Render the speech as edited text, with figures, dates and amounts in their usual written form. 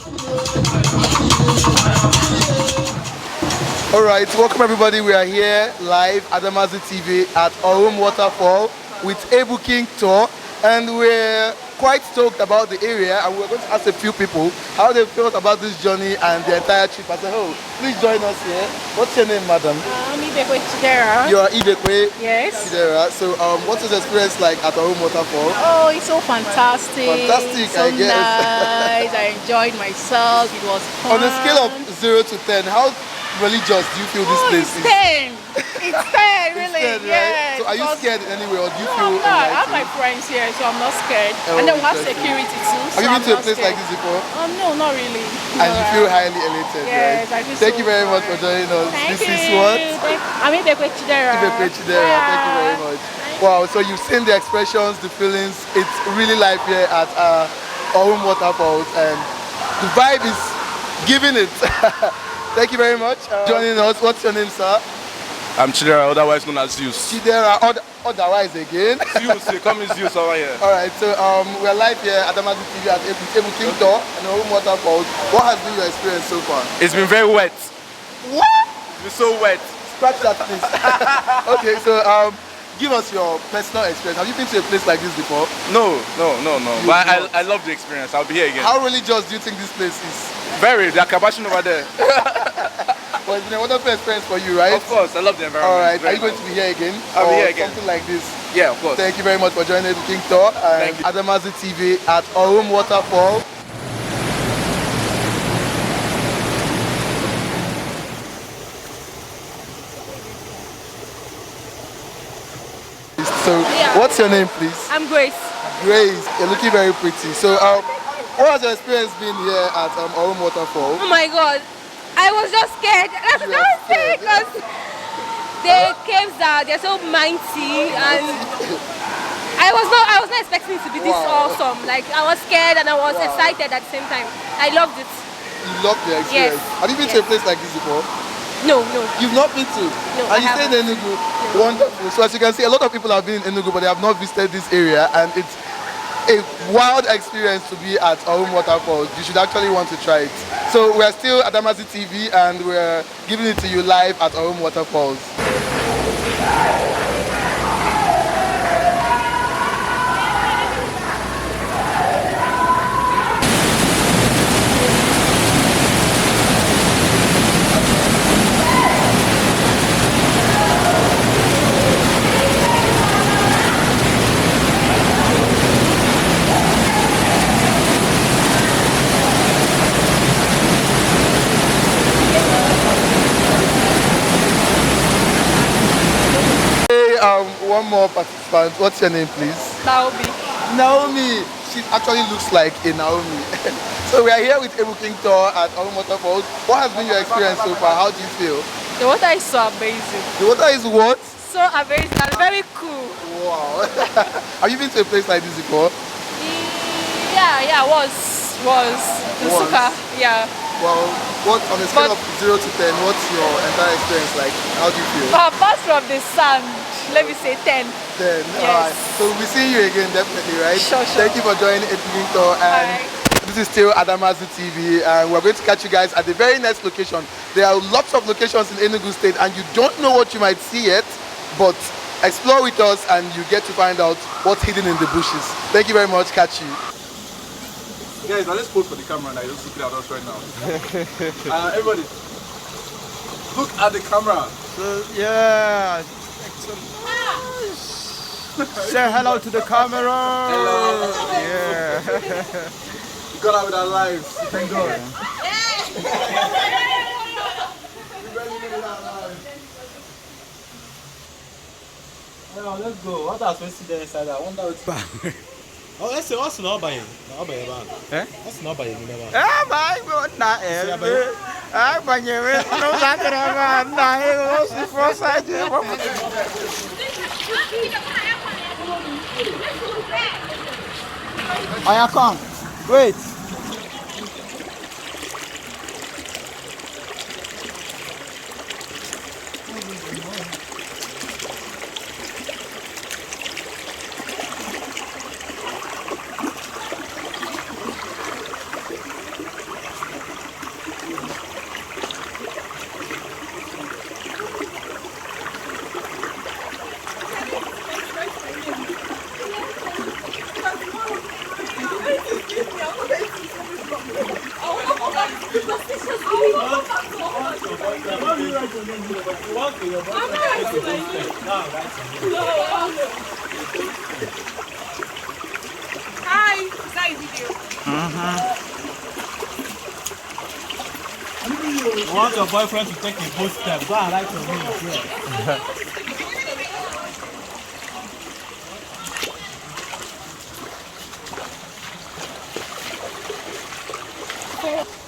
All right, welcome everybody. We are here live at Adamazi TV at Awhum Waterfall with Ebu King Tour, and we're quite stoked about the area, and we're going to ask a few people how they felt about this journey and the entire trip. I said, oh, please join us here. What's your name, madam? I'm Ibekwe Chidera. You are Ibekwe Yes. Chidera. So, what is the experience like at Awhum Waterfall? Oh, it's so fantastic. Fantastic, so I guess. Nice. I enjoyed myself. It was fun. On a scale of 0 to 10, how religious do you feel this place it's is? 10. It's 10, really. It's 10, right? Yeah. So are you scared in any way, or do you feel I'm not. I have enlightened? my friends here, so I'm not scared. Oh, and then we have interesting. security too. So Have you I'm been to a not place scared. like this before? No, not really. And you feel highly elated, Yes, right? I feel Thank so you very much fine. for joining us. Thank This you. is what? I'm Ibekwe Chidera. Ibekwe Chidera. Thank you very much. Wow, so you've seen the expressions, the feelings. It's really live here at Awhum Waterfalls, and the vibe is giving it. Thank you very much. Joining us. What's your name, sir? I'm Chidera, otherwise known as Zeus. Chidera, otherwise again. Zeus, they call me Zeus over here. All right, so we're live here at Adamazi TV at Ebu King Tour and Awhum Waterfalls. What has been your experience so far? It's been very wet. What? It's been so wet. Scratch that, please. Okay, so give us your personal experience. Have you been to a place like this before? No. But I love the experience. I'll be here again. How religious do you think this place is? Very. They're kabashing over there. Well, it's been a wonderful experience for you, right? Of course, I love the environment. All right, Very are you going nice. to be here again? I'll be Or here again. Something like this. Yeah, of course. Thank you very much for joining the King Tour and Thank you. Adamazi TV at Awhum Waterfall. So, what's your name, please? I'm Grace. Grace. You're looking very pretty. So, what has your experience been here at Awhum Waterfall? Oh my god, I was just scared. I You was were scared scared. because the caves they're so mighty, and I was not expecting it to be this Wow. awesome. Like I was scared and I was Wow. excited at the same time. I loved it. You love the experience. Yes. Have you been to a place like this before? No. You've not been to? No, And I you stay in Enugu? Wonderful. So as you can see, a lot of people have been in Enugu, but they have not visited this area, and it's a wild experience to be at Awhum Waterfalls. You should actually want to try it. So we're still at Adamazi TV, and we're giving it to you live at Awhum Waterfalls. One more participant. What's your name, please? Naomi. Naomi. She actually looks like a Naomi. So we are here with Ebu King Tour at Awhum Waterfalls. What has been your experience so far? How do you feel? The water is so amazing. The water is what? So amazing and very cool. Wow. Have you been to a place like this before? Yeah, was Suka. Yeah. Well, what on a scale of 0 to 10, what's your entire experience like? How do you feel? Apart from the sand, let me say 10. 10. Yes. Alright. So we'll be seeing you again definitely, right? Sure. Thank you for joining Ebu King Tour, and this is still Adamazi TV, and we're going to catch you guys at the very next location. There are lots of locations in Enugu State, and you don't know what you might see yet, but explore with us and you get to find out what's hidden in the bushes. Thank you very much. Catch you. Guys, now let's pose for the camera and I just look at us right now. Everybody, look at the camera. Yeah. Say hello to the camera. Hello. Yeah. We got out with our lives. Thank God. Now let's go. What else we see there inside? I wonder what. Oh, let's see. What's not buying? Not buying man. Eh? What's not buying? Bye. Not ever. I buy you. No, not ever. Not ever. First I do. I come. Wait. want your boyfriend to take a good step. Now right here. Hi, is that a video? You want your boyfriend to take a good step. Go and write your name here.